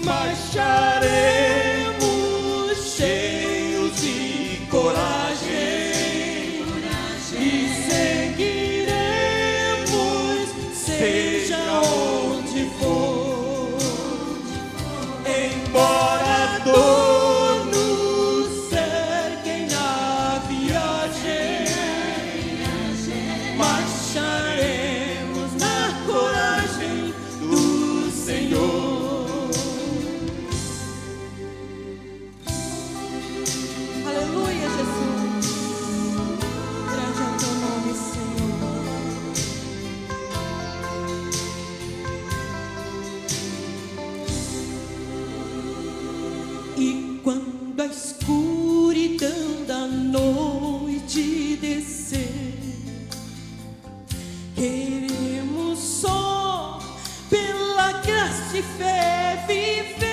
marcharemos cheios de coragem e seguiremos, seja onde for, embora a dor nos cerquem na viagem, marcharemos na coragem do Senhor. Aleluia, Jesus. Grande é o teu nome, Senhor. E quando a escuridão da noite descer, queremos só pela graça e fé viver,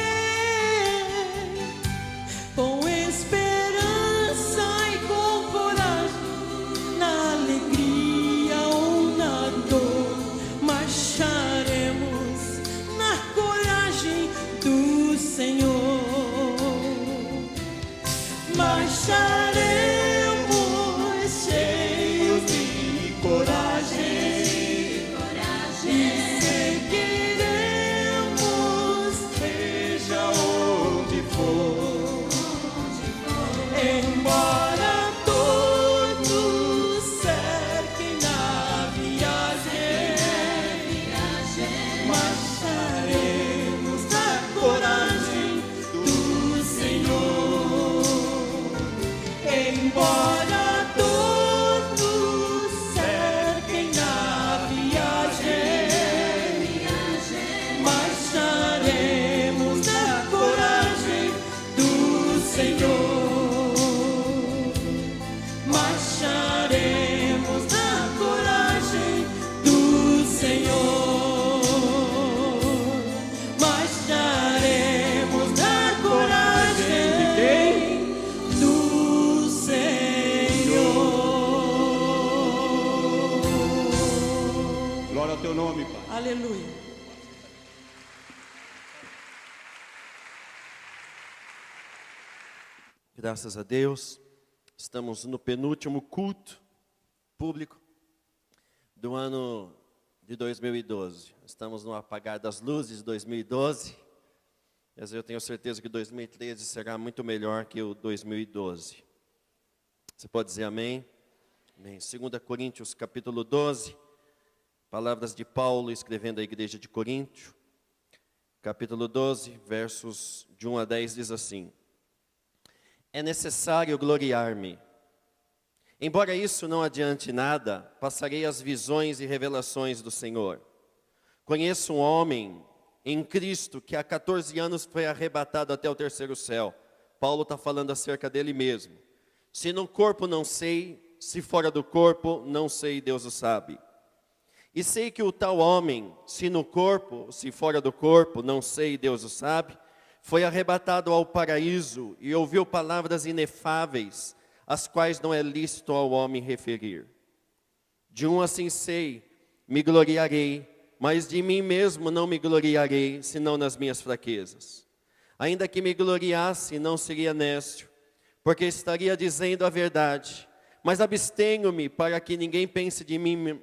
com esperança e com coragem, na alegria ou na dor, marcharemos na coragem do Senhor. Marcharemos cheios de coragem e seguiremos, Seja onde for, embora todos cerquem na viagem, marcharemos na coragem do Senhor. Embora todos cerquem na viagem, marcharemos na coragem do Senhor. Marcharemos na coragem do Senhor. Marcharemos na coragem do Senhor. glória ao teu nome, Pai. Aleluia. Graças a Deus, estamos no penúltimo culto público do ano de 2012. Estamos no apagar das luzes de 2012, mas eu tenho certeza que 2013 será muito melhor que o 2012. Você pode dizer amém? Amém. 2 Coríntios capítulo 12, palavras de Paulo escrevendo à igreja de Coríntio, capítulo 12, versos de 1 a 10, diz assim: é necessário gloriar-me. Embora isso não adiante nada, passarei as visões e revelações do Senhor. Conheço um homem em Cristo que há 14 anos foi arrebatado até o terceiro céu. Paulo está falando acerca dele mesmo. Se no corpo não sei, se fora do corpo não sei, Deus o sabe. E sei que o tal homem, se no corpo, se fora do corpo, não sei, Deus o sabe, foi arrebatado ao paraíso e ouviu palavras inefáveis, as quais não é lícito ao homem referir. De um assim sei, me gloriarei, mas de mim mesmo não me gloriarei, senão nas minhas fraquezas. Ainda que me gloriasse, não seria nécio, porque estaria dizendo a verdade, mas abstenho-me para que ninguém pense de mim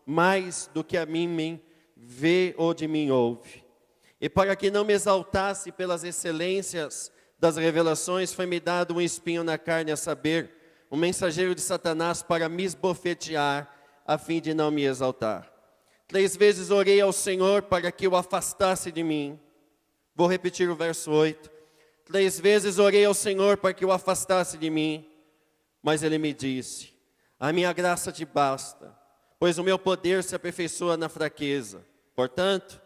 mais do que a mim vê ou de mim ouve. E para que não me exaltasse pelas excelências das revelações, foi-me dado um espinho na carne, a saber, um mensageiro de Satanás para me esbofetear, a fim de não me exaltar. 3 vezes orei ao Senhor para que o afastasse de mim. Vou repetir o verso 8. 3 vezes orei ao Senhor para que o afastasse de mim, mas Ele me disse: a minha graça te basta, pois o meu poder se aperfeiçoa na fraqueza. Portanto,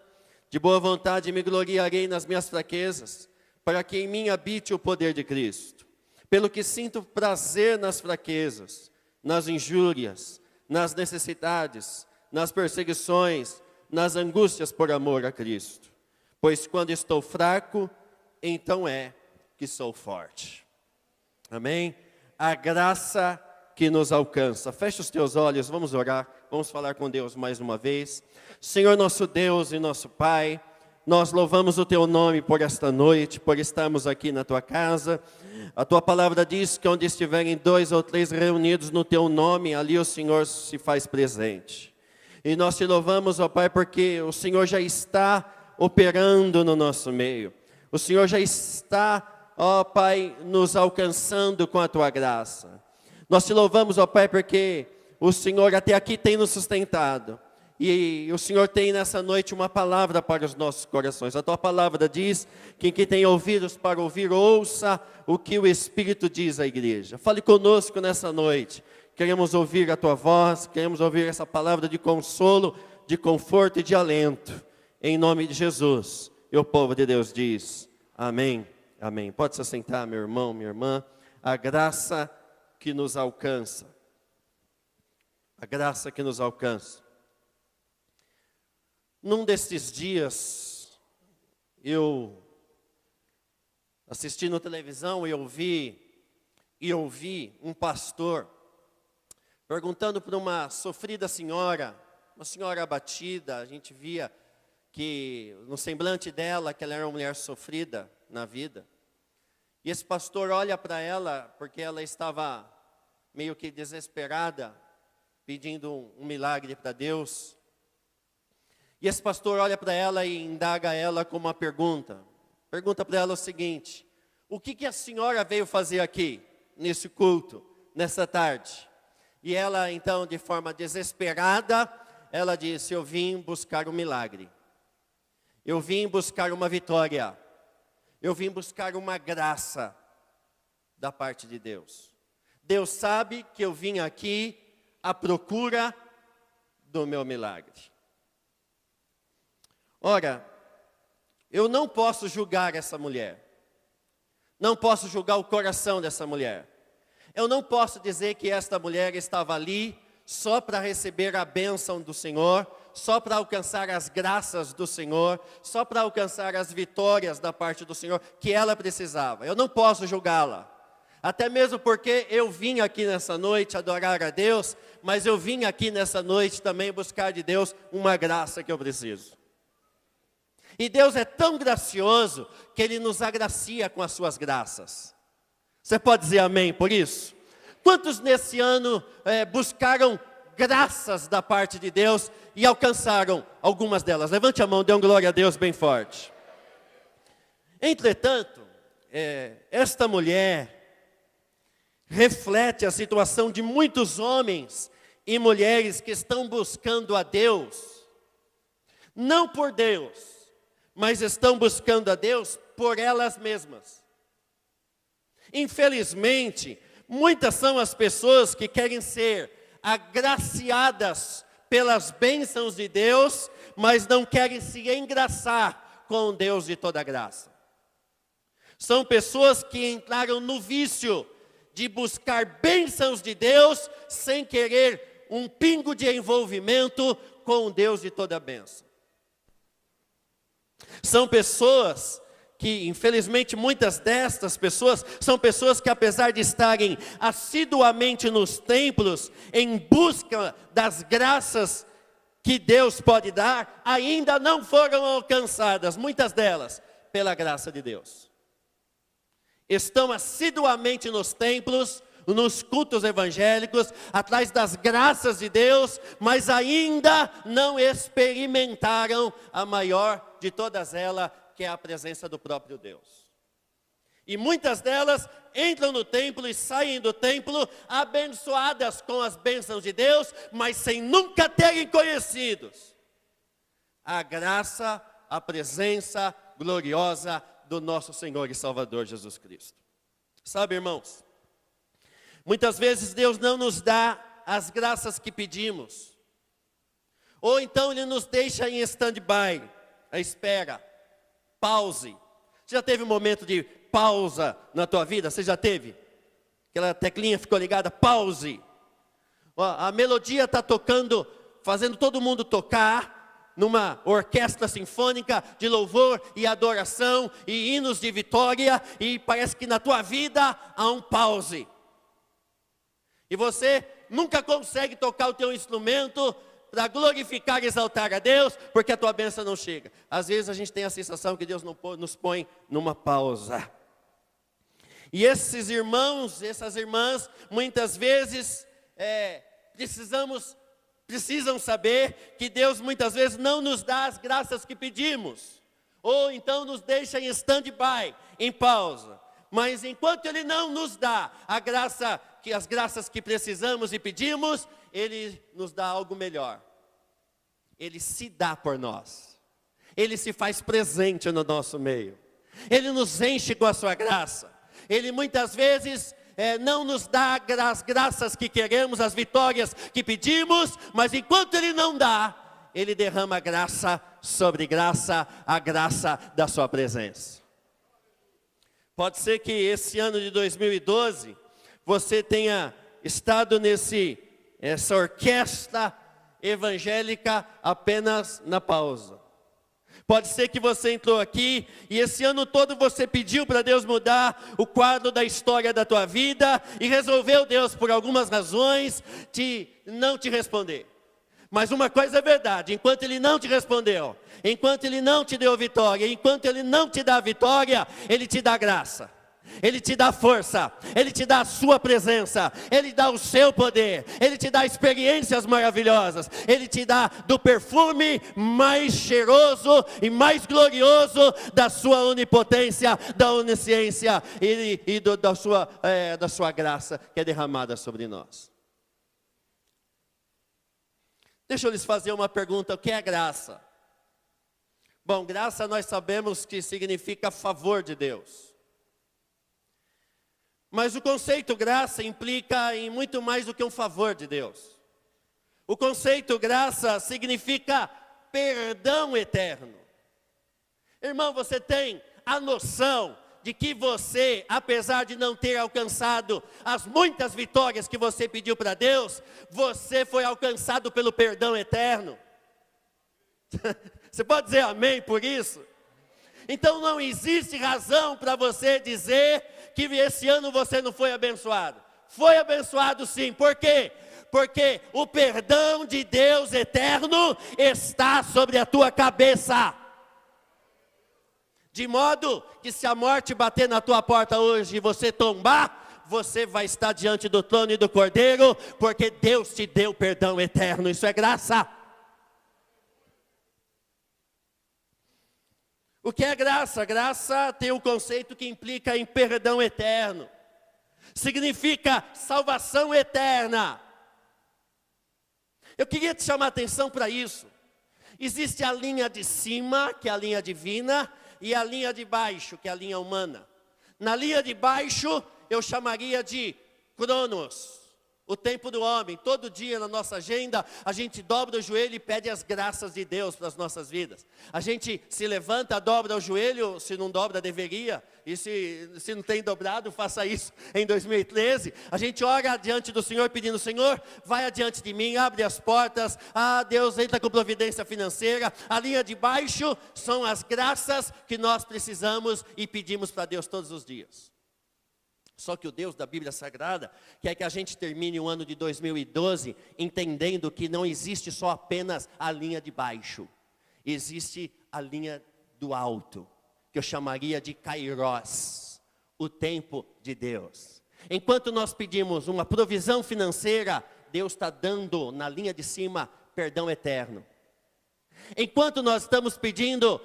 de boa vontade me gloriarei nas minhas fraquezas, para que em mim habite o poder de Cristo. Pelo que sinto prazer nas fraquezas, nas injúrias, nas necessidades, nas perseguições, nas angústias por amor a Cristo. Pois quando estou fraco, então é que sou forte. Amém? A graça que nos alcança. Feche os teus olhos, vamos orar, vamos falar com Deus mais uma vez. Senhor nosso Deus e nosso Pai, nós louvamos o Teu nome por esta noite, por estarmos aqui na Tua casa. A Tua palavra diz que onde estiverem 2 ou 3 reunidos no Teu nome, ali o Senhor se faz presente. E nós Te louvamos, ó Pai, porque o Senhor já está operando no nosso meio. O Senhor já está, ó Pai, nos alcançando com a Tua graça. Nós Te louvamos, ó Pai, porque o Senhor até aqui tem nos sustentado. E o Senhor tem nessa noite uma palavra para os nossos corações. A Tua palavra diz que quem tem ouvidos para ouvir, ouça o que o Espírito diz à igreja. Fale conosco nessa noite. Queremos ouvir a Tua voz, queremos ouvir essa palavra de consolo, de conforto e de alento. Em nome de Jesus. E o povo de Deus diz, amém, amém. Pode se assentar, meu irmão, minha irmã. A graça que nos alcança. A graça que nos alcança. Num destes dias, eu assisti na televisão e ouvi um pastor perguntando para uma sofrida senhora, uma senhora abatida. A gente via que no semblante dela, que ela era uma mulher sofrida na vida. E esse pastor olha para ela, porque ela estava meio que desesperada, pedindo um milagre para Deus. E esse pastor olha para ela e indaga ela com uma pergunta. Pergunta para ela o seguinte: o que a senhora veio fazer aqui, nesse culto, nessa tarde? E ela então, de forma desesperada, ela disse: eu vim buscar um milagre. Eu vim buscar uma vitória. Eu vim buscar uma graça da parte de Deus. Deus sabe que eu vim aqui à procura do meu milagre. Ora, eu não posso julgar essa mulher. Não posso julgar o coração dessa mulher. Eu não posso dizer que esta mulher estava ali só para receber a bênção do Senhor, só para alcançar as graças do Senhor, só para alcançar as vitórias da parte do Senhor que ela precisava. Eu não posso julgá-la. Até mesmo porque eu vim aqui nessa noite adorar a Deus, mas eu vim aqui nessa noite também buscar de Deus uma graça que eu preciso. E Deus é tão gracioso que Ele nos agracia com as suas graças. Você pode dizer amém por isso? Quantos nesse ano buscaram graças da parte de Deus e alcançaram algumas delas? Levante a mão, dê um glória a Deus bem forte. Entretanto, esta mulher reflete a situação de muitos homens e mulheres que estão buscando a Deus, não por Deus, mas estão buscando a Deus por elas mesmas. Infelizmente, muitas são as pessoas que querem ser agraciadas pelas bênçãos de Deus, mas não querem se engraçar com o Deus de toda graça. São pessoas que entraram no vício de buscar bênçãos de Deus sem querer um pingo de envolvimento com o Deus de toda bênção. São pessoas que, infelizmente, muitas destas pessoas são pessoas que, apesar de estarem assiduamente nos templos, em busca das graças que Deus pode dar, ainda não foram alcançadas, muitas delas, pela graça de Deus. Estão assiduamente nos templos, nos cultos evangélicos, atrás das graças de Deus, mas ainda não experimentaram a maior de todas elas, que é a presença do próprio Deus. E muitas delas entram no templo e saem do templo abençoadas com as bênçãos de Deus, mas sem nunca terem conhecido a graça, a presença gloriosa do nosso Senhor e Salvador Jesus Cristo. Sabe, irmãos, muitas vezes Deus não nos dá as graças que pedimos, ou então Ele nos deixa em stand-by, à espera, pause. Você já teve um momento de pausa na tua vida? Você já teve? Aquela teclinha ficou ligada, pause. A melodia está tocando, fazendo todo mundo tocar, numa orquestra sinfônica de louvor e adoração e hinos de vitória, e parece que na tua vida há um pause. E você nunca consegue tocar o teu instrumento para glorificar e exaltar a Deus, porque a tua bênção não chega. Às vezes a gente tem a sensação que Deus nos põe numa pausa. E esses irmãos, essas irmãs, muitas vezes precisam saber que Deus muitas vezes não nos dá as graças que pedimos, ou então nos deixa em stand-by, em pausa. Mas enquanto Ele não nos dá as graças que precisamos e pedimos, Ele nos dá algo melhor. Ele se dá por nós. Ele se faz presente no nosso meio. Ele nos enche com a sua graça. Ele muitas vezes não nos dá as graças que queremos, as vitórias que pedimos, mas enquanto Ele não dá, Ele derrama graça sobre graça, a graça da sua presença. Pode ser que esse ano de 2012, você tenha estado essa orquestra evangélica apenas na pausa. Pode ser que você entrou aqui e esse ano todo você pediu para Deus mudar o quadro da história da tua vida e resolveu Deus, por algumas razões, não te responder. Mas uma coisa é verdade, enquanto Ele não te respondeu, enquanto Ele não te deu vitória, enquanto Ele não te dá vitória, Ele te dá graça. Ele te dá força, Ele te dá a sua presença, Ele dá o seu poder, Ele te dá experiências maravilhosas, Ele te dá do perfume mais cheiroso e mais glorioso da sua onipotência, da onisciência e da sua graça que é derramada sobre nós. Deixa eu lhes fazer uma pergunta, o que é graça? Bom, graça nós sabemos que significa favor de Deus. Mas o conceito graça implica em muito mais do que um favor de Deus. O conceito graça significa perdão eterno. Irmão, você tem a noção de que você, apesar de não ter alcançado as muitas vitórias que você pediu para Deus, você foi alcançado pelo perdão eterno? Você pode dizer amém por isso? Então não existe razão para você dizer que esse ano você não foi abençoado. Foi abençoado sim, por quê? Porque o perdão de Deus eterno está sobre a tua cabeça. De modo que se a morte bater na tua porta hoje e você tombar, você vai estar diante do trono e do Cordeiro, porque Deus te deu perdão eterno, isso é graça. O que é graça? Graça tem um conceito que implica em perdão eterno. Significa salvação eterna. Eu queria te chamar a atenção para isso. Existe a linha de cima, que é a linha divina, e a linha de baixo, que é a linha humana. Na linha de baixo, eu chamaria de Cronos, o tempo do homem. Todo dia na nossa agenda, a gente dobra o joelho e pede as graças de Deus para as nossas vidas. A gente se levanta, dobra o joelho, se não dobra, deveria. E se não tem dobrado, faça isso em 2013. A gente ora diante do Senhor, pedindo: Senhor, vai adiante de mim, abre as portas. Deus entra com providência financeira. A linha de baixo são as graças que nós precisamos e pedimos para Deus todos os dias. Só que o Deus da Bíblia Sagrada quer que a gente termine o ano de 2012 entendendo que não existe só apenas a linha de baixo. Existe a linha do alto, que eu chamaria de Kairos, o tempo de Deus. Enquanto nós pedimos uma provisão financeira, Deus está dando na linha de cima perdão eterno. Enquanto nós estamos pedindo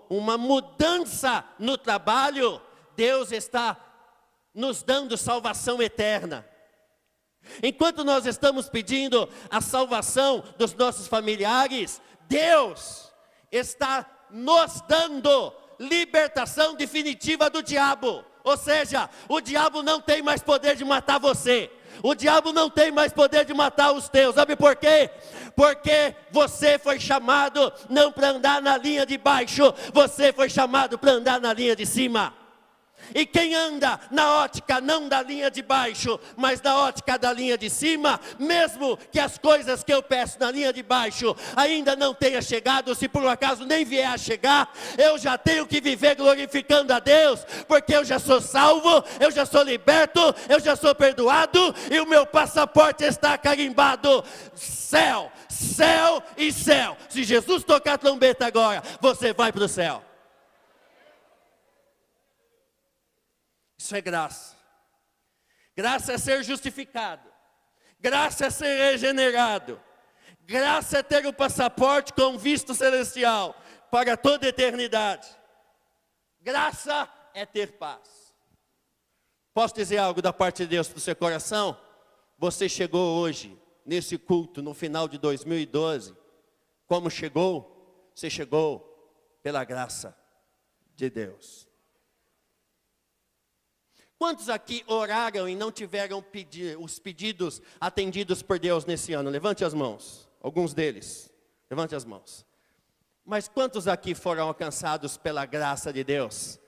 uma mudança no trabalho, Deus está nos dando salvação eterna. Enquanto nós estamos pedindo a salvação dos nossos familiares, Deus está nos dando libertação definitiva do diabo. Ou seja, o diabo não tem mais poder de matar você. O diabo não tem mais poder de matar os teus. Sabe por quê? Porque você foi chamado não para andar na linha de baixo, você foi chamado para andar na linha de cima. E quem anda na ótica não da linha de baixo, mas na ótica da linha de cima, mesmo que as coisas que eu peço na linha de baixo ainda não tenha chegado, se por um acaso nem vier a chegar, eu já tenho que viver glorificando a Deus, porque eu já sou salvo, eu já sou liberto, eu já sou perdoado, e o meu passaporte está carimbado. Céu, céu e céu. Se Jesus tocar a trombeta agora, você vai para o céu. Isso é graça. Graça é ser justificado. Graça é ser regenerado. Graça é ter o passaporte com visto celestial para toda a eternidade. Graça é ter paz. Posso dizer algo da parte de Deus para o seu coração? Você chegou hoje, nesse culto, no final de 2012. Como chegou? Você chegou pela graça de Deus. Quantos aqui oraram e não tiveram os pedidos atendidos por Deus nesse ano? Levante as mãos. Alguns deles. Levante as mãos. Mas quantos aqui foram alcançados pela graça de Deus?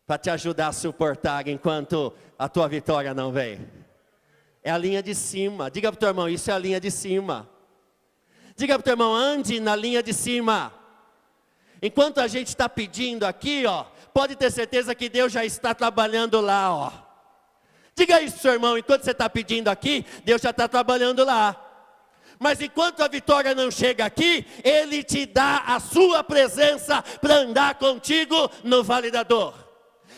Para te ajudar a suportar enquanto a tua vitória não vem. É a linha de cima. Diga para o teu irmão, isso é a linha de cima. Diga para o teu irmão, ande na linha de cima. Enquanto a gente está pedindo aqui, ó, pode ter certeza que Deus já está trabalhando lá, ó. Diga isso, seu irmão, enquanto você está pedindo aqui, Deus já está trabalhando lá. Mas enquanto a vitória não chega aqui, Ele te dá a sua presença para andar contigo no vale da dor.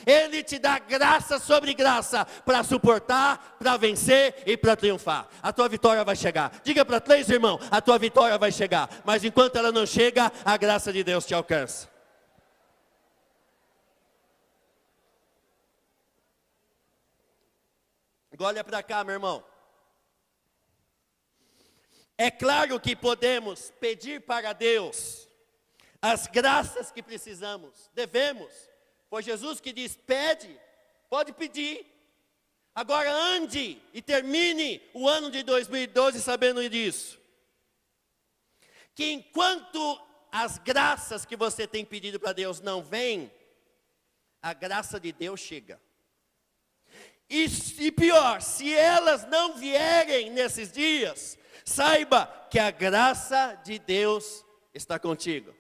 Ele te dá graça sobre graça para suportar, para vencer e para triunfar. A tua vitória vai chegar. Diga para 3 irmãos, a tua vitória vai chegar. Mas enquanto ela não chega, a graça de Deus te alcança. Olha para cá, meu irmão. É claro que podemos pedir para Deus as graças que precisamos, devemos. Foi Jesus que diz, pede, pode pedir. Agora ande e termine o ano de 2012 sabendo disso. Que enquanto as graças que você tem pedido para Deus não vêm, a graça de Deus chega. E pior, se elas não vierem nesses dias, saiba que a graça de Deus está contigo.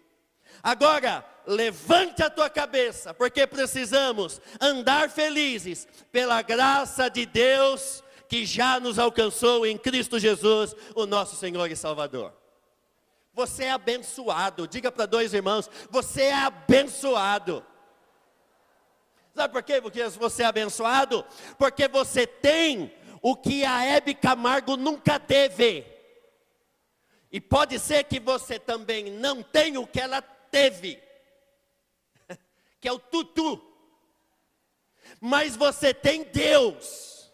Agora, levante a tua cabeça, porque precisamos andar felizes pela graça de Deus que já nos alcançou em Cristo Jesus, o nosso Senhor e Salvador. Você é abençoado. Diga para 2 irmãos, você é abençoado. Sabe por quê? Porque você é abençoado? Porque você tem o que a Hebe Camargo nunca teve. E pode ser que você também não tenha o que ela teve, que é o tutu. Mas você tem Deus.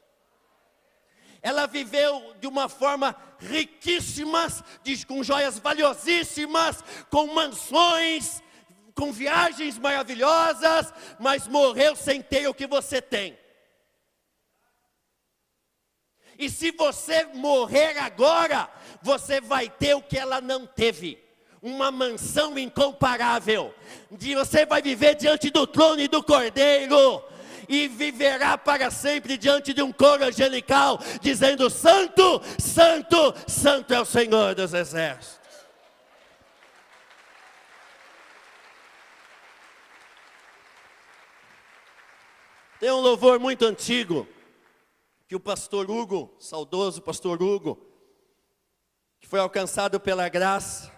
Ela viveu de uma forma riquíssima, com joias valiosíssimas, com mansões, com viagens maravilhosas, mas morreu sem ter o que você tem. E se você morrer agora, você vai ter o que ela não teve. Uma mansão incomparável. Você vai viver diante do trono e do Cordeiro. E viverá para sempre diante de um coro angelical, dizendo, Santo, Santo, Santo é o Senhor dos Exércitos. Tem um louvor muito antigo, que o pastor Hugo, saudoso pastor Hugo, que foi alcançado pela graça,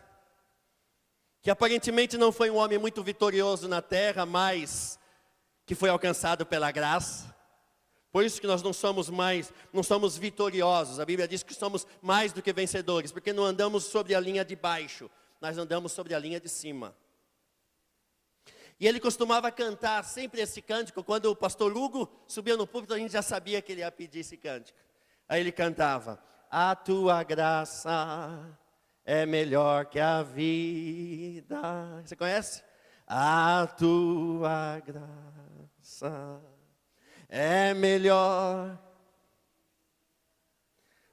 que aparentemente não foi um homem muito vitorioso na terra, mas que foi alcançado pela graça. Por isso que nós não somos vitoriosos. A Bíblia diz que somos mais do que vencedores, porque não andamos sobre a linha de baixo, nós andamos sobre a linha de cima. E ele costumava cantar sempre esse cântico. Quando o pastor Hugo subia no púlpito, a gente já sabia que ele ia pedir esse cântico. Aí ele cantava, a tua graça é melhor que a vida. Você conhece? A tua graça é melhor.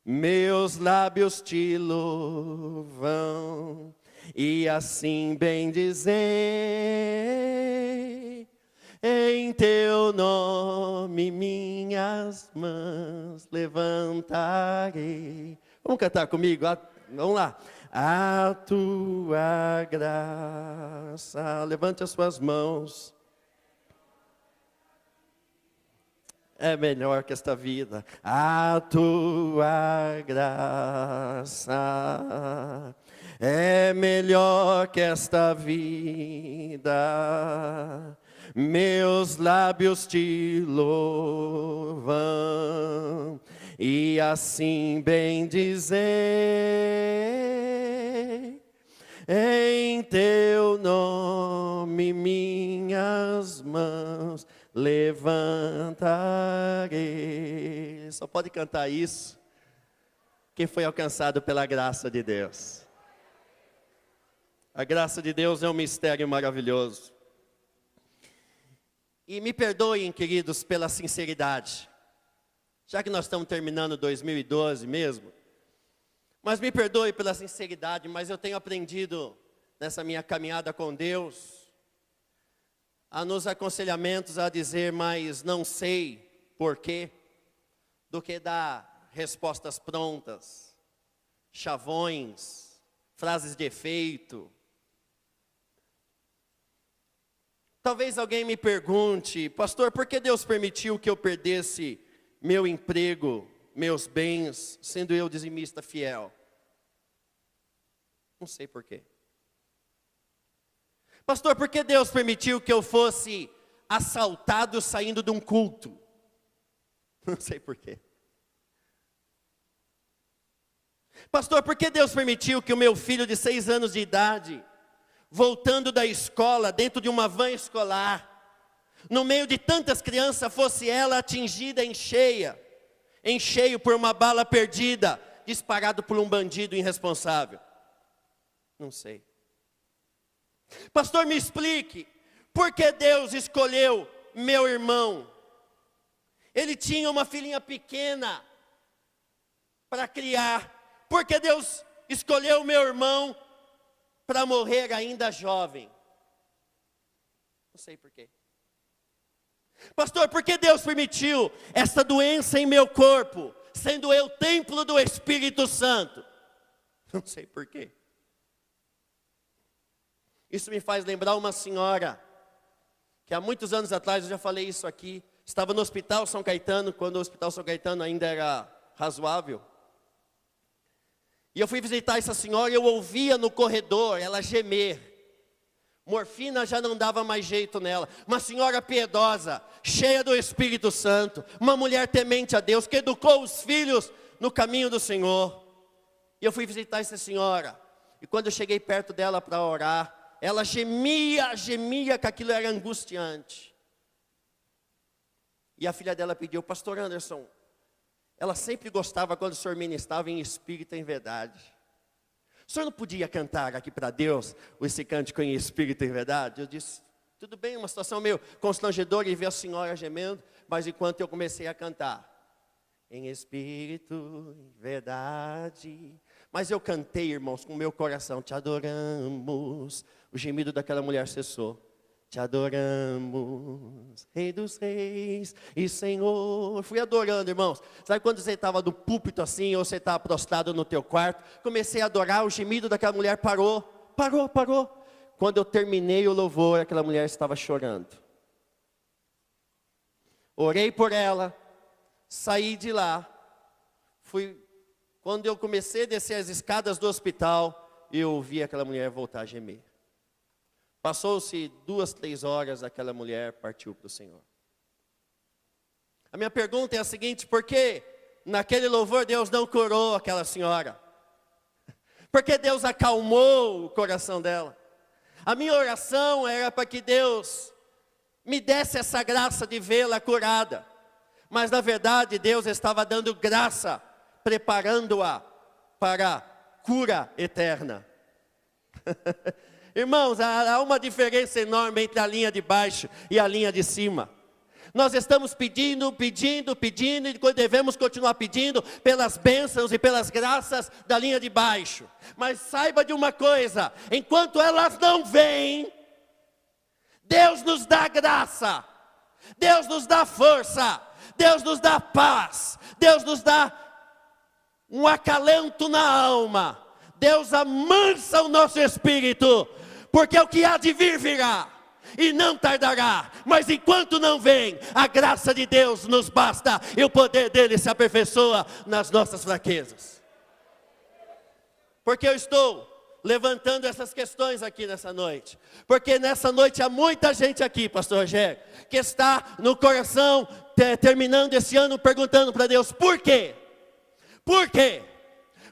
Meus lábios te louvam e assim bem dizer, Em teu nome minhas mãos levantarei. Vamos cantar comigo? Vamos lá. A tua graça. Levante as suas mãos. É melhor que esta vida. A tua graça é melhor que esta vida. Meus lábios te louvam e assim bem dizer. Em teu nome minhas mãos levantarei. Só pode cantar isso quem foi alcançado pela graça de Deus. A graça de Deus é um mistério maravilhoso. E me perdoem, queridos, pela sinceridade. Já que nós estamos terminando 2012 mesmo. Mas me perdoe pela sinceridade, mas eu tenho aprendido nessa minha caminhada com Deus, nos aconselhamentos a dizer, mas não sei porquê, do que dar respostas prontas, chavões, frases de efeito. Talvez alguém me pergunte, pastor, por que Deus permitiu que eu perdesse meu emprego, meus bens, sendo eu dizimista fiel? Não sei por quê. Pastor, por que Deus permitiu que eu fosse assaltado saindo de um culto? Não sei por quê. Pastor, por que Deus permitiu que o meu filho de 6 anos de idade, voltando da escola, dentro de uma van escolar, no meio de tantas crianças, fosse ela atingida em cheio por uma bala perdida, disparado por um bandido irresponsável? Não sei. Pastor, me explique, por que Deus escolheu meu irmão? Ele tinha uma filhinha pequena para criar. Por que Deus escolheu meu irmão para morrer ainda jovem? Não sei por quê. Pastor, por que Deus permitiu essa doença em meu corpo, sendo eu templo do Espírito Santo? Não sei por quê. Isso me faz lembrar uma senhora, que há muitos anos atrás, eu já falei isso aqui, estava no Hospital São Caetano, quando o Hospital São Caetano ainda era razoável. E eu fui visitar essa senhora e eu ouvia no corredor ela gemer. Morfina já não dava mais jeito nela. Uma senhora piedosa, cheia do Espírito Santo, uma mulher temente a Deus, que educou os filhos no caminho do Senhor. E eu fui visitar essa senhora. E quando eu cheguei perto dela para orar, ela gemia que aquilo era angustiante. E a filha dela pediu, pastor Anderson, ela sempre gostava quando o senhor ministrava em espírito e em verdade. O senhor não podia cantar aqui para Deus esse cântico em espírito e em verdade? Eu disse, tudo bem, uma situação meio constrangedora e ver a senhora gemendo, mas enquanto eu comecei a cantar, em espírito e verdade. Mas eu cantei, irmãos, com o meu coração, te adoramos. O gemido daquela mulher cessou. Te adoramos, Rei dos Reis e Senhor. Fui adorando, irmãos. Sabe quando você estava no púlpito assim, ou você estava prostrado no teu quarto? Comecei a adorar, o gemido daquela mulher parou. Quando eu terminei o louvor, aquela mulher estava chorando. Orei por ela, saí de lá. Quando eu comecei a descer as escadas do hospital, eu ouvi aquela mulher voltar a gemer. Passou-se 2, 3 horas, aquela mulher partiu para o Senhor. A minha pergunta é a seguinte, por que naquele louvor Deus não curou aquela senhora? Por que Deus acalmou o coração dela? A minha oração era para que Deus me desse essa graça de vê-la curada. Mas na verdade Deus estava dando graça, preparando-a para a cura eterna. Irmãos, há uma diferença enorme entre a linha de baixo e a linha de cima. Nós estamos pedindo, e devemos continuar pedindo pelas bênçãos e pelas graças da linha de baixo. Mas saiba de uma coisa, enquanto elas não vêm, Deus nos dá graça Deus nos dá força, Deus nos dá paz, Deus nos dá um acalento na alma, Deus amansa o nosso espírito, porque o que há de vir virá, e não tardará, mas enquanto não vem, a graça de Deus nos basta, e o poder dele se aperfeiçoa nas nossas fraquezas. Porque eu estou levantando essas questões aqui nessa noite, porque nessa noite há muita gente aqui, pastor Rogério, que está no coração, terminando esse ano, perguntando para Deus, por quê? Por quê?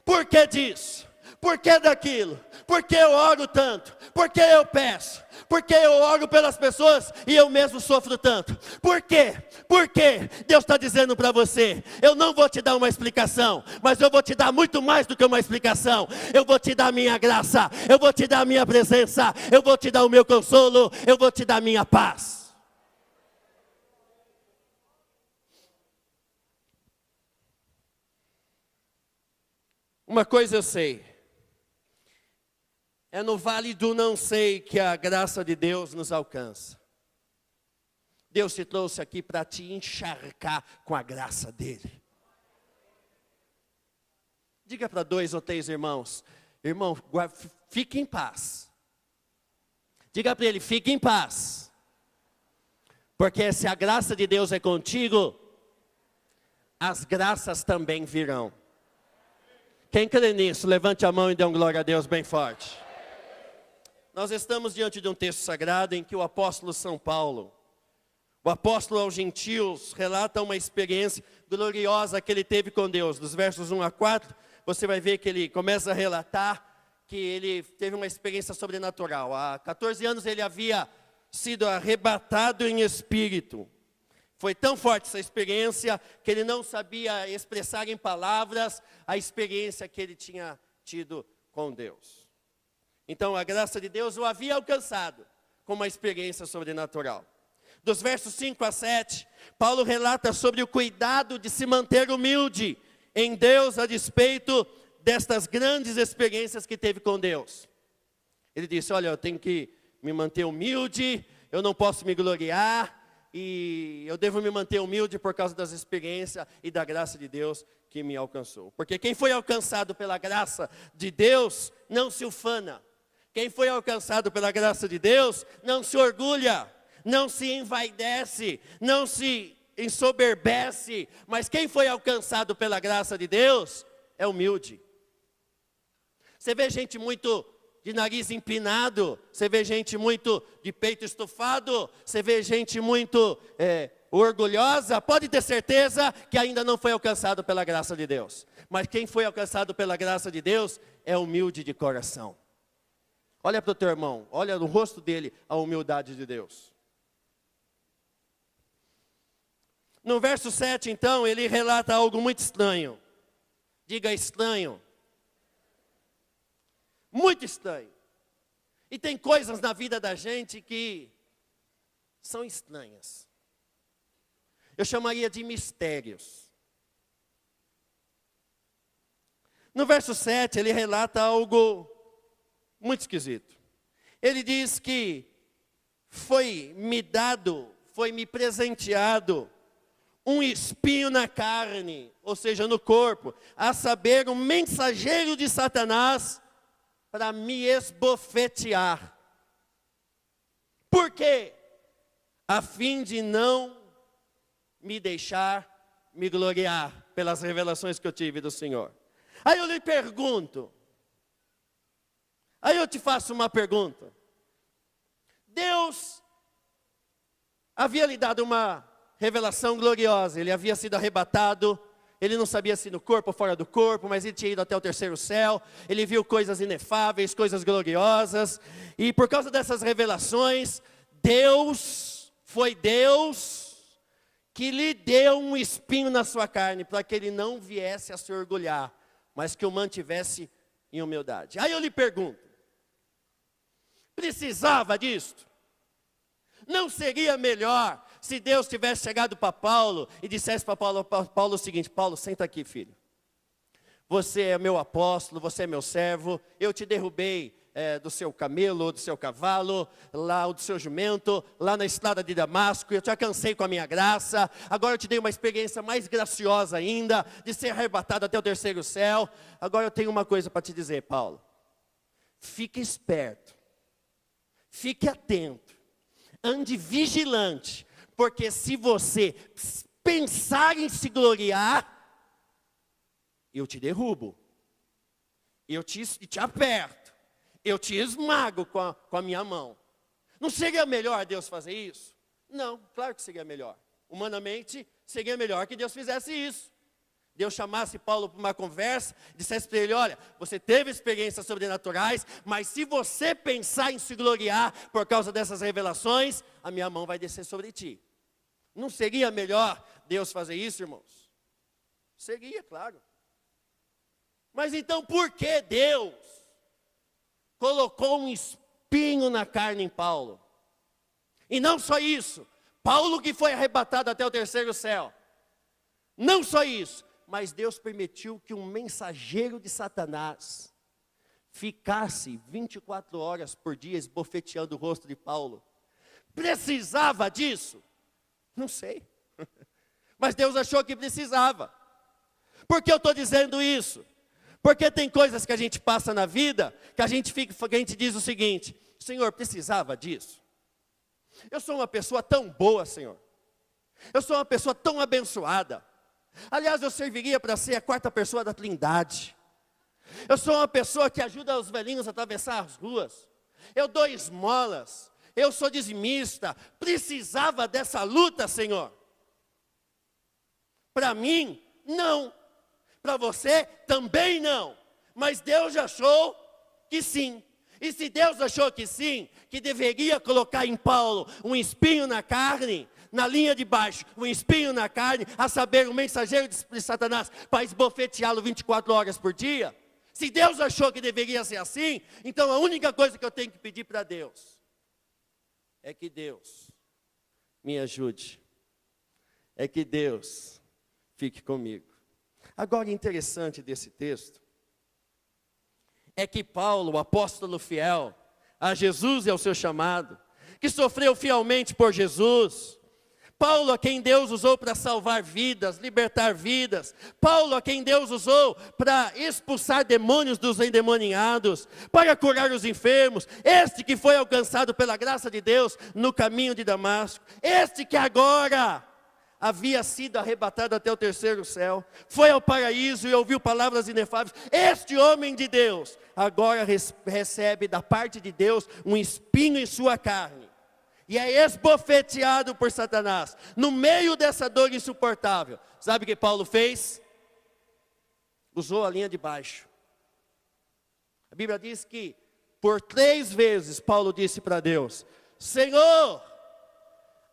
Por que disso? Por que daquilo? Por que eu oro tanto? Por que eu peço? Por que eu oro pelas pessoas e eu mesmo sofro tanto? Por quê? Por quê? Deus está dizendo para você, eu não vou te dar uma explicação, mas eu vou te dar muito mais do que uma explicação. Eu vou te dar a minha graça, eu vou te dar a minha presença, eu vou te dar o meu consolo, eu vou te dar a minha paz. Uma coisa eu sei, é no vale do não sei que a graça de Deus nos alcança. Deus te trouxe aqui para te encharcar com a graça dele. Diga para 2 ou 3 irmãos, irmão, fique em paz. Diga para ele, fique em paz. Porque se a graça de Deus é contigo, as graças também virão. Quem crê nisso, levante a mão e dê um glória a Deus bem forte. Nós estamos diante de um texto sagrado em que o apóstolo São Paulo, o apóstolo aos gentios, relata uma experiência gloriosa que ele teve com Deus. Dos versos 1 a 4, você vai ver que ele começa a relatar que ele teve uma experiência sobrenatural. Há 14 anos ele havia sido arrebatado em espírito. Foi tão forte essa experiência que ele não sabia expressar em palavras a experiência que ele tinha tido com Deus. Então a graça de Deus o havia alcançado com uma experiência sobrenatural. Dos versos 5 a 7, Paulo relata sobre o cuidado de se manter humilde em Deus a despeito destas grandes experiências que teve com Deus. Ele disse, olha, eu tenho que me manter humilde, eu não posso me gloriar, e eu devo me manter humilde por causa das experiências e da graça de Deus que me alcançou. Porque quem foi alcançado pela graça de Deus não se ufana. Quem foi alcançado pela graça de Deus não se orgulha, não se envaidece, não se ensoberbece. Mas quem foi alcançado pela graça de Deus é humilde. Você vê gente muito de nariz empinado, você vê gente muito de peito estufado, você vê gente muito orgulhosa, pode ter certeza que ainda não foi alcançado pela graça de Deus. Mas quem foi alcançado pela graça de Deus é humilde de coração. Olha para o teu irmão, olha no rosto dele a humildade de Deus. No verso 7 então, ele relata algo muito estranho. Diga estranho. Muito estranho. E tem coisas na vida da gente que são estranhas. Eu chamaria de mistérios. No verso 7, ele relata algo muito esquisito. Ele diz que foi-me dado, foi-me presenteado um espinho na carne, ou seja, no corpo, a saber, um mensageiro de Satanás para me esbofetear. Por quê? A fim de não me deixar me gloriar pelas revelações que eu tive do Senhor. Aí eu lhe pergunto, aí eu te faço uma pergunta. Deus havia lhe dado uma revelação gloriosa, ele havia sido arrebatado, ele não sabia se no corpo ou fora do corpo, mas ele tinha ido até o terceiro céu, ele viu coisas inefáveis, coisas gloriosas, e por causa dessas revelações, foi Deus que lhe deu um espinho na sua carne, para que ele não viesse a se orgulhar, mas que o mantivesse em humildade. Aí eu lhe pergunto, precisava disto? Não seria melhor se Deus tivesse chegado para Paulo e dissesse para Paulo o seguinte: Paulo, senta aqui, filho. Você é meu apóstolo, você é meu servo, eu te derrubei do seu camelo, ou do seu cavalo, lá, ou do seu jumento, lá na estrada de Damasco, eu te alcancei com a minha graça, agora eu te dei uma experiência mais graciosa ainda, de ser arrebatado até o terceiro céu. Agora eu tenho uma coisa para te dizer, Paulo. Fique esperto, fique atento, ande vigilante, porque se você pensar em se gloriar, eu te derrubo, eu te aperto, eu te esmago com a minha mão. Não seria melhor Deus fazer isso? Não, claro que seria melhor. Humanamente, seria melhor que Deus fizesse isso. Deus chamasse Paulo para uma conversa, dissesse para ele, olha, você teve experiências sobrenaturais, mas se você pensar em se gloriar por causa dessas revelações, a minha mão vai descer sobre ti. Não seria melhor Deus fazer isso, irmãos? Seria, claro. Mas então por que Deus colocou um espinho na carne em Paulo? E não só isso, Paulo que foi arrebatado até o terceiro céu. Não só isso, mas Deus permitiu que um mensageiro de Satanás ficasse 24 horas por dia esbofeteando o rosto de Paulo. Precisava disso? Não sei. Mas Deus achou que precisava. Por que eu estou dizendo isso? Porque tem coisas que a gente passa na vida, que a gente diz o seguinte, Senhor, precisava disso? Eu sou uma pessoa tão boa, Senhor. Eu sou uma pessoa tão abençoada. Aliás, eu serviria para ser a quarta pessoa da Trindade. Eu sou uma pessoa que ajuda os velhinhos a atravessar as ruas. Eu dou esmolas. Eu sou dizimista. Precisava dessa luta, Senhor? Para mim, não. Para você, também não. Mas Deus achou que sim. E se Deus achou que sim, que deveria colocar em Paulo um espinho na carne, na linha de baixo, um espinho na carne, a saber, um mensageiro de Satanás, para esbofeteá-lo 24 horas por dia. Se Deus achou que deveria ser assim, então a única coisa que eu tenho que pedir para Deus, é que Deus me ajude, é que Deus fique comigo. Agora, interessante desse texto, é que Paulo, o apóstolo fiel a Jesus e ao seu chamado, que sofreu fielmente por Jesus, Paulo a quem Deus usou para salvar vidas, libertar vidas, Paulo a quem Deus usou para expulsar demônios dos endemoniados, para curar os enfermos, este que foi alcançado pela graça de Deus no caminho de Damasco, este que agora havia sido arrebatado até o terceiro céu, foi ao paraíso e ouviu palavras inefáveis. Este homem de Deus agora recebe da parte de Deus um espinho em sua carne. E é esbofeteado por Satanás. No meio dessa dor insuportável, sabe o que Paulo fez? Usou a linha de baixo. A Bíblia diz que por 3 vezes Paulo disse para Deus, Senhor,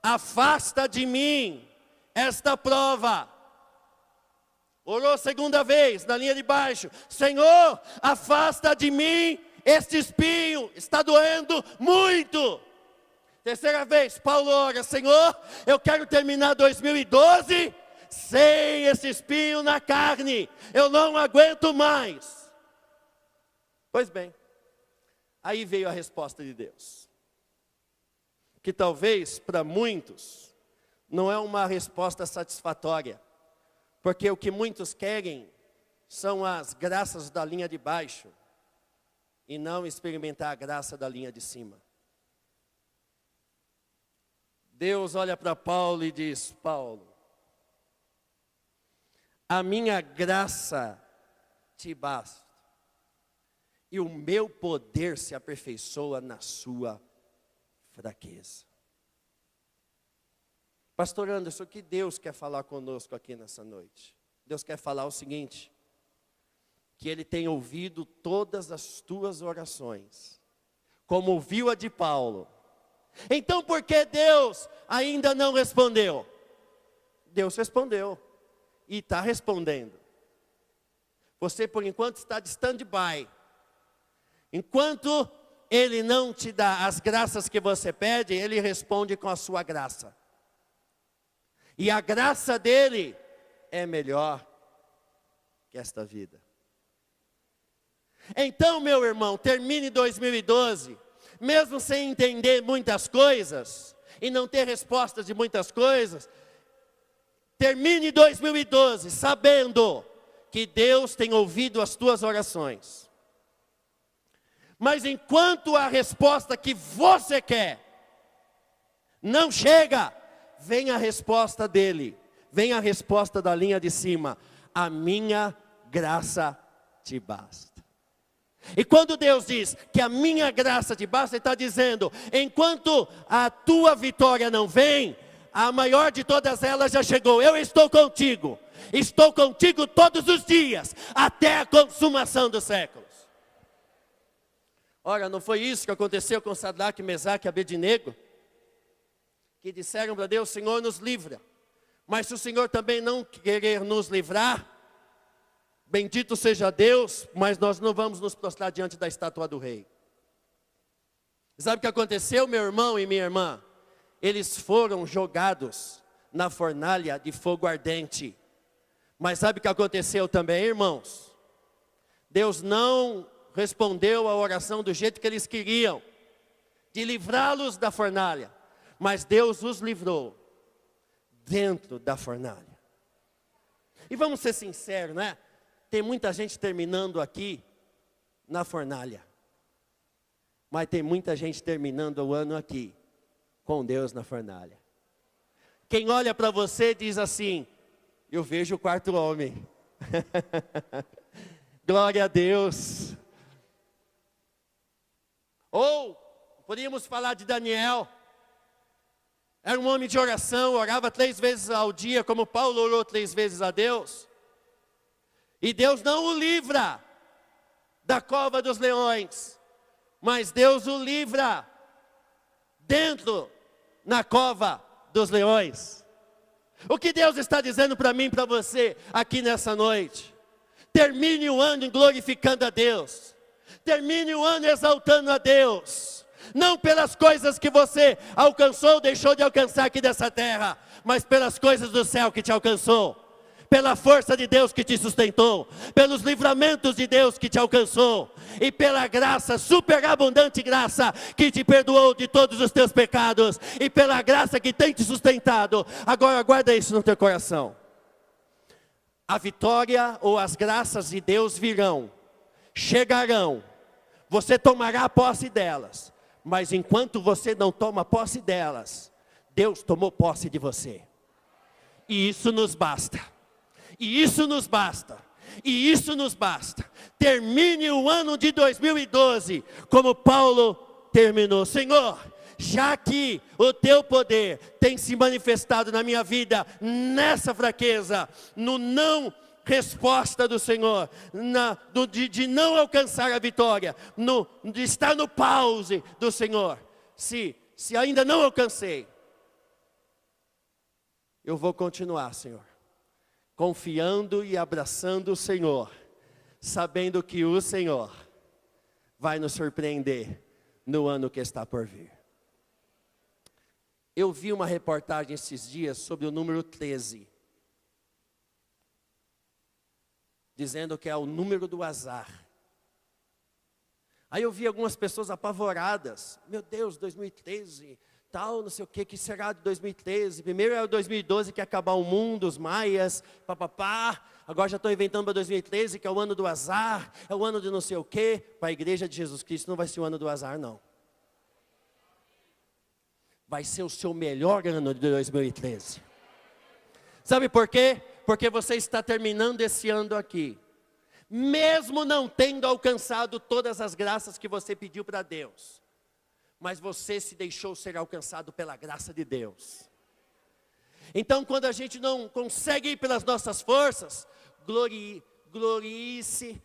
afasta de mim esta prova. Orou segunda vez, na linha de baixo, Senhor, afasta de mim este espinho, está doendo muito. Terceira vez, Paulo ora, Senhor, eu quero terminar 2012 sem esse espinho na carne, eu não aguento mais. Pois bem, aí veio a resposta de Deus, que talvez para muitos não é uma resposta satisfatória, porque o que muitos querem são as graças da linha de baixo, e não experimentar a graça da linha de cima. Deus olha para Paulo e diz, Paulo, a minha graça te basta, e o meu poder se aperfeiçoa na sua fraqueza. Pastor Anderson, o que Deus quer falar conosco aqui nessa noite? Deus quer falar o seguinte, que Ele tem ouvido todas as tuas orações, como ouviu a de Paulo. Então por que Deus ainda não respondeu? Deus respondeu, e está respondendo. Você por enquanto está de stand-by. Enquanto Ele não te dá as graças que você pede, Ele responde com a sua graça. E a graça dele é melhor que esta vida. Então, meu irmão, termine 2012, mesmo sem entender muitas coisas, e não ter respostas de muitas coisas, termine 2012 sabendo que Deus tem ouvido as tuas orações. Mas enquanto a resposta que você quer não chega, vem a resposta dele, vem a resposta da linha de cima: a minha graça te basta. E quando Deus diz que a minha graça te basta, Ele está dizendo, enquanto a tua vitória não vem, a maior de todas elas já chegou. Eu estou contigo todos os dias, até a consumação dos séculos. Ora, não foi isso que aconteceu com Sadraque, Mesaque e Abednego? Que disseram para Deus: Senhor, nos livra. Mas se o Senhor também não querer nos livrar, bendito seja Deus, mas nós não vamos nos prostrar diante da estátua do rei. Sabe o que aconteceu, meu irmão e minha irmã? Eles foram jogados na fornalha de fogo ardente. Mas sabe o que aconteceu também, irmãos? Deus não respondeu a oração do jeito que eles queriam, de livrá-los da fornalha. Mas Deus os livrou dentro da fornalha. E vamos ser sinceros, né? Tem muita gente terminando aqui na fornalha. Mas tem muita gente terminando o ano aqui, com Deus na fornalha. Quem olha para você diz assim: eu vejo o quarto homem. Glória a Deus. Ou, podíamos falar de Daniel. Era um homem de oração, orava 3 vezes ao dia, como Paulo orou 3 vezes a Deus. E Deus não o livra da cova dos leões, mas Deus o livra dentro, na cova dos leões. O que Deus está dizendo para mim e para você aqui nessa noite? Termine o ano glorificando a Deus. Termine o ano exaltando a Deus. Não pelas coisas que você alcançou ou deixou de alcançar aqui dessa terra, mas pelas coisas do céu que te alcançou. Pela força de Deus que te sustentou, pelos livramentos de Deus que te alcançou, e pela graça, superabundante graça, que te perdoou de todos os teus pecados, e pela graça que tem te sustentado. Agora guarda isso no teu coração. A vitória ou as graças de Deus virão, chegarão, você tomará posse delas, mas enquanto você não toma posse delas, Deus tomou posse de você. E isso nos basta. E isso nos basta. E isso nos basta. Termine o ano de 2012 como Paulo terminou. Senhor, já que o teu poder tem se manifestado na minha vida, nessa fraqueza, no não resposta do Senhor, de não alcançar a vitória, de estar no pause do Senhor, se ainda não alcancei, eu vou continuar, Senhor, confiando e abraçando o Senhor, sabendo que o Senhor vai nos surpreender no ano que está por vir. Eu vi uma reportagem esses dias sobre o número 13, dizendo que é o número do azar. Aí eu vi algumas pessoas apavoradas. Meu Deus, 2013, tal, não sei o que será de 2013. Primeiro é o 2012 que ia acabar o mundo, os maias, papapá. Agora já estão inventando para 2013, que é o ano do azar, é o ano de não sei o que. Para a igreja de Jesus Cristo não vai ser o ano do azar, não. Vai ser o seu melhor ano de 2013. Sabe por quê? Porque você está terminando esse ano aqui, mesmo não tendo alcançado todas as graças que você pediu para Deus, mas você se deixou ser alcançado pela graça de Deus. Então, quando a gente não consegue ir pelas nossas forças, glorie-se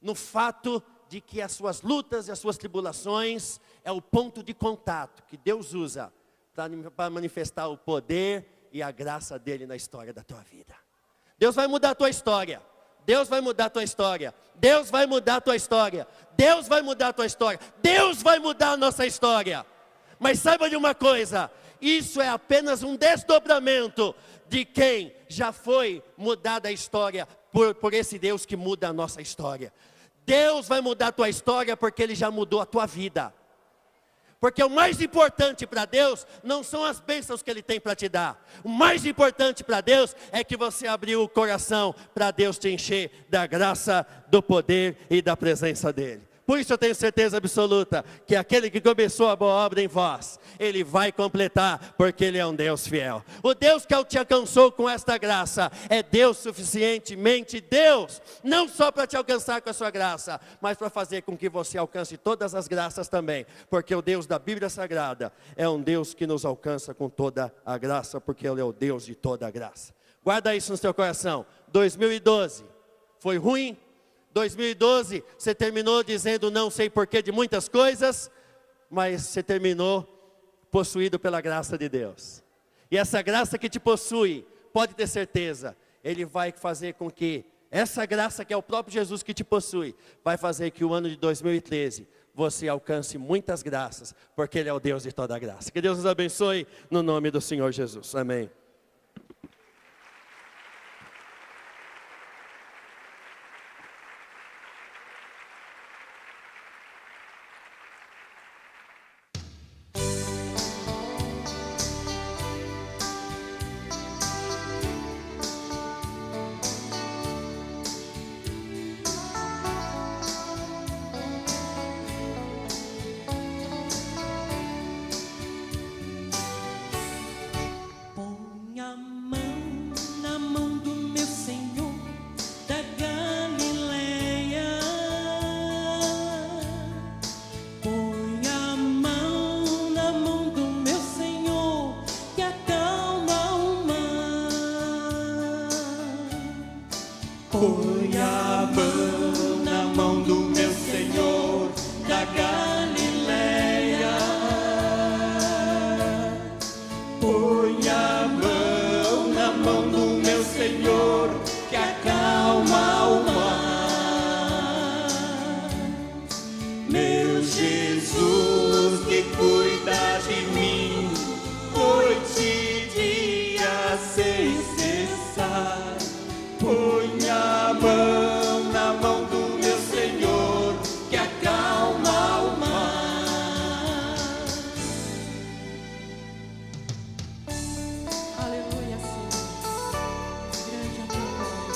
no fato de que as suas lutas e as suas tribulações é o ponto de contato que Deus usa para manifestar o poder e a graça dele na história da tua vida. Deus vai mudar a tua história. Deus vai mudar a tua história. Deus vai mudar a tua história. Deus vai mudar a tua história. Deus vai mudar a nossa história. Mas saiba de uma coisa, isso é apenas um desdobramento de quem já foi mudada a história por esse Deus que muda a nossa história. Deus vai mudar a tua história porque Ele já mudou a tua vida. Porque o mais importante para Deus não são as bênçãos que Ele tem para te dar. O mais importante para Deus é que você abriu o coração para Deus te encher da graça, do poder e da presença dEle. Por isso eu tenho certeza absoluta que aquele que começou a boa obra em vós, Ele vai completar, porque Ele é um Deus fiel. O Deus que te alcançou com esta graça, é Deus suficientemente Deus, não só para te alcançar com a sua graça, mas para fazer com que você alcance todas as graças também, porque o Deus da Bíblia Sagrada é um Deus que nos alcança com toda a graça, porque Ele é o Deus de toda a graça. Guarda isso no seu coração. 2012 foi ruim. 2012, você terminou dizendo não sei porquê de muitas coisas, mas você terminou possuído pela graça de Deus. E essa graça que te possui, pode ter certeza, Ele vai fazer com que, essa graça que é o próprio Jesus que te possui, vai fazer que o ano de 2013, você alcance muitas graças, porque Ele é o Deus de toda a graça. Que Deus nos abençoe, no nome do Senhor Jesus. Amém. Põe a mão na mão do meu Senhor da Galileia. Põe a mão na mão do meu Senhor que acalma o mar. Meu Jesus que cuida de mim, noite e dia sem cessar. Põe a mão na mão do meu Senhor que acalma o mar. Aleluia, Senhor. Grande é teu nome,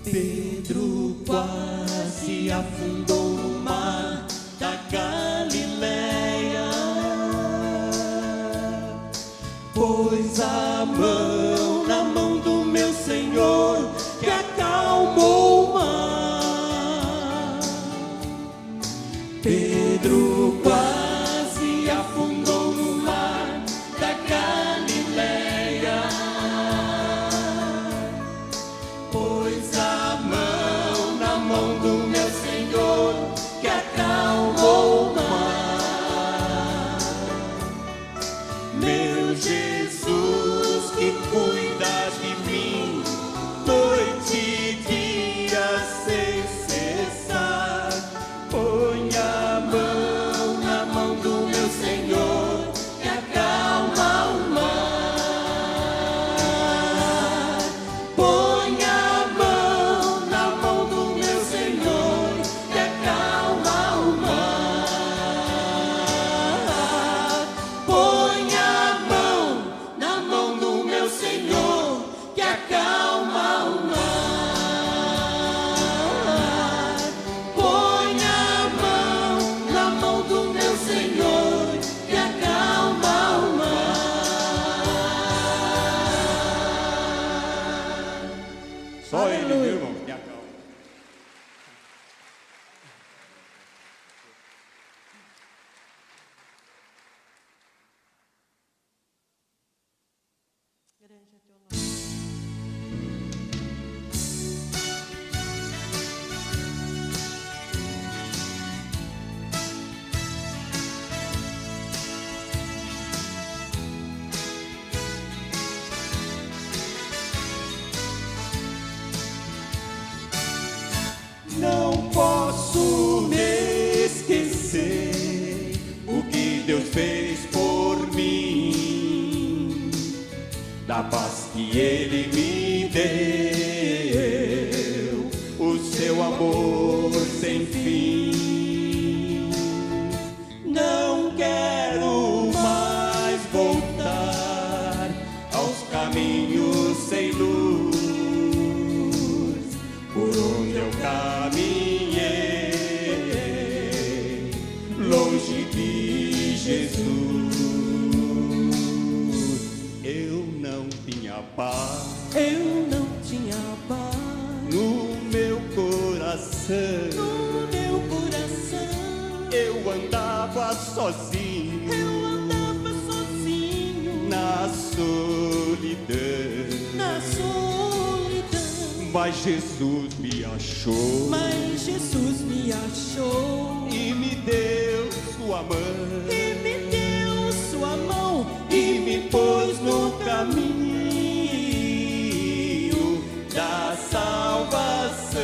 Pedro quase afundou no mar da Galileia, pôs a mão na mão do meu Senhor que acalmou o mar. Pedro quase afundou no mar da Galileia, pôs a mão na mão do meu Senhor que acalmou o mar. Meu Jesus que cuida de mim, noite e dia sem cessar. Põe a mão na mão do meu Senhor que acalma o mar. Põe a mão na mão do meu Senhor que acalma o mar. Põe a mão na mão do meu Senhor que acalma o mar. Põe a mão na mão do meu Senhor que acalma o mar. Só Ele, meu irmão, que acalma. grande é teu nome. e Ele me deu o seu amor sem fim. Não quero mais voltar aos caminhos sem luz, por onde eu caminhei, longe de Jesus. Eu não tinha paz, Eu não tinha paz no meu coração. no meu coração. Eu andava sozinho, Eu andava sozinho na solidão. na solidão. Mas Jesus me achou Mas Jesus me achou e me deu sua mão, e me deu sua mão e me pôs no caminho da salvação.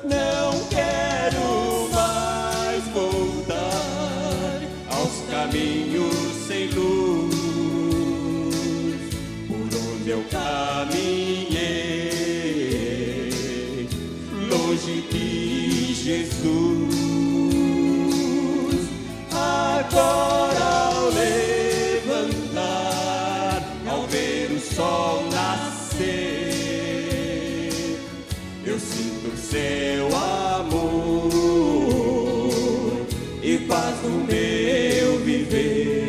Não quero mais voltar aos caminhos sem luz, por onde eu caminhei, longe de Jesus. Agora ao levantar, ao ver o sol nascer, eu sinto seu amor e paz no meu viver.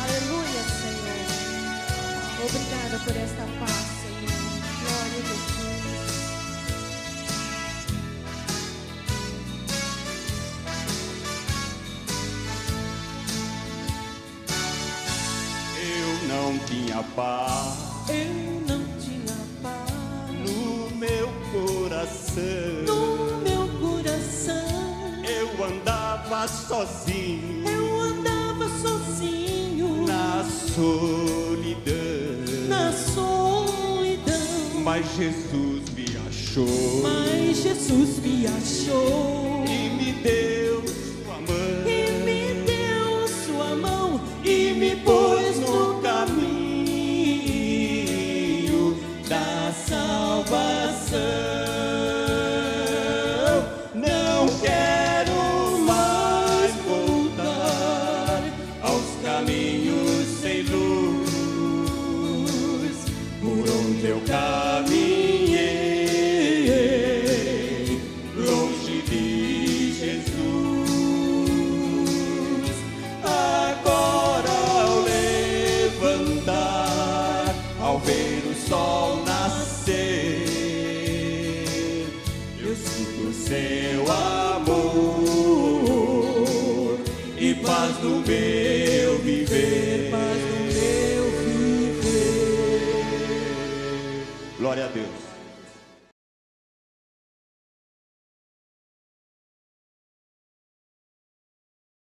Aleluia, Senhor. Obrigada por esta paz, Senhor. Glória a Jesus. Eu não tinha paz Eu não tinha paz no meu coração. no meu coração. Eu andava sozinho Eu andava sozinho na solidão. na solidão. Mas Jesus me achou Mas Jesus me achou e me deu sua mão, e me deu sua mão e me pôs no caminho da salvação. Não quero mais voltar aos caminhos sem luz, por onde eu caminhei, longe de Jesus. Agora ao levantar, ao ver o sol nascer, eu sinto seu amor e paz no meu viver. Paz no meu viver. Glória a Deus.